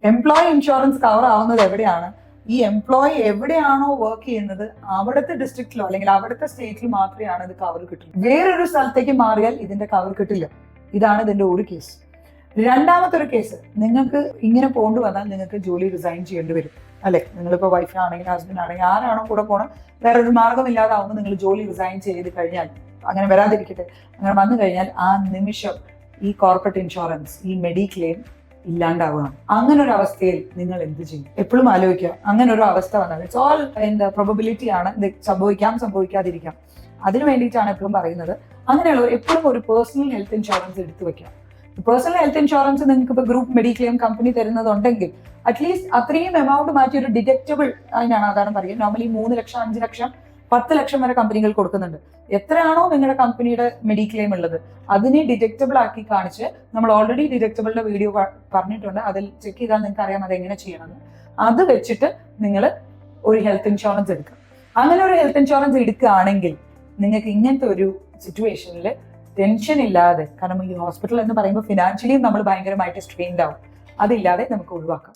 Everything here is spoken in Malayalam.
എംപ്ലോയി ഇൻഷുറൻസ് കവർ ആവുന്നത് എവിടെയാണ്? ഈ എംപ്ലോയി എവിടെയാണോ വർക്ക് ചെയ്യുന്നത് അവിടുത്തെ ഡിസ്ട്രിക്റ്റിലോ അല്ലെങ്കിൽ അവിടുത്തെ സ്റ്റേറ്റിൽ മാത്രമാണ് ഇത് കവർ കിട്ടുള്ളൂ. വേറൊരു സ്ഥലത്തേക്ക് മാറിയാൽ ഇതിന്റെ കവർ കിട്ടില്ല. ഇതാണ് ഇതിന്റെ ഒരു കേസ്. രണ്ടാമത്തെ ഒരു കേസ്, നിങ്ങൾക്ക് ഇങ്ങനെ പോകേണ്ടി വന്നാൽ നിങ്ങൾക്ക് ജോലി റിസൈൻ ചെയ്യേണ്ടി വരും, അല്ലെ? നിങ്ങളിപ്പോൾ വൈഫാണെങ്കിൽ ഹസ്ബൻഡ് ആണെങ്കിൽ ആരാണോ കൂടെ പോകണം, വേറൊരു മാർഗമില്ലാതാവുമ്പോൾ നിങ്ങൾ ജോലി റിസൈൻ ചെയ്ത് കഴിഞ്ഞാൽ, അങ്ങനെ വരാതിരിക്കട്ടെ, അങ്ങനെ വന്നു കഴിഞ്ഞാൽ ആ നിമിഷം ഈ കോർപ്പറേറ്റ് ഇൻഷുറൻസ്, ഈ മെഡിക്ലെയിം ഇല്ലാണ്ടാവുകയാണ്. അങ്ങനെ ഒരു അവസ്ഥയിൽ നിങ്ങൾ എന്ത് ചെയ്യും? എപ്പോഴും ആലോചിക്കുക. അങ്ങനെ ഒരു അവസ്ഥ വന്നാൽ ഇറ്റ്സ് ഓൾ പ്രോബബിലിറ്റി ആണ്, ഇത് സംഭവിക്കാം സംഭവിക്കാതിരിക്കാം. അതിനു വേണ്ടിയിട്ടാണ് എപ്പോഴും പറയുന്നത്, അങ്ങനെയുള്ളവർ എപ്പോഴും ഒരു പേഴ്സണൽ ഹെൽത്ത് ഇൻഷുറൻസ് എടുത്തു വെക്കാം. പേഴ്സണൽ ഹെൽത്ത് ഇൻഷുറൻസ് നിങ്ങൾക്ക് ഇപ്പോൾ ഗ്രൂപ്പ് മെഡിക്ലെയിം കമ്പനി തരുന്നതുണ്ടെങ്കിൽ അറ്റ്ലീസ്റ്റ് അത്രയും എമൗണ്ട് മാറ്റി ഒരു ഡിഡക്റ്റബിൾ, അതിനാണ് അതാണ് പറയുക. നോർമലി 3 ലക്ഷം, 5 ലക്ഷം, 10 ലക്ഷം വരെ കമ്പനികൾ കൊടുക്കുന്നുണ്ട്. എത്രയാണോ നിങ്ങളുടെ കമ്പനിയുടെ മെഡിക്ലെയിം ഉള്ളത് അതിനെ ഡിഡക്റ്റബിൾ ആക്കി കാണിച്ച്, നമ്മൾ ഓൾറെഡി ഡിഡക്റ്റബിളിന്റെ വീഡിയോ പറഞ്ഞിട്ടുണ്ട്, അതിൽ ചെക്ക് ചെയ്താൽ നിങ്ങൾക്ക് അറിയാം അതെങ്ങനെ ചെയ്യണമെന്ന്. അത് വെച്ചിട്ട് നിങ്ങൾ ഒരു ഹെൽത്ത് ഇൻഷുറൻസ് എടുക്കുക. അങ്ങനെ ഒരു ഹെൽത്ത് ഇൻഷുറൻസ് എടുക്കുകയാണെങ്കിൽ നിങ്ങൾക്ക് ഇങ്ങനത്തെ ഒരു സിറ്റുവേഷനിൽ ടെൻഷൻ ഇല്ലാതെ, കാരണം ഈ ഹോസ്പിറ്റൽ എന്ന് പറയുമ്പോൾ ഫിനാൻഷ്യലിയും നമ്മൾ ഭയങ്കരമായിട്ട് സ്ട്രെയിൻഡ് ആവും, അതില്ലാതെ നമുക്ക് ഒഴിവാക്കാം.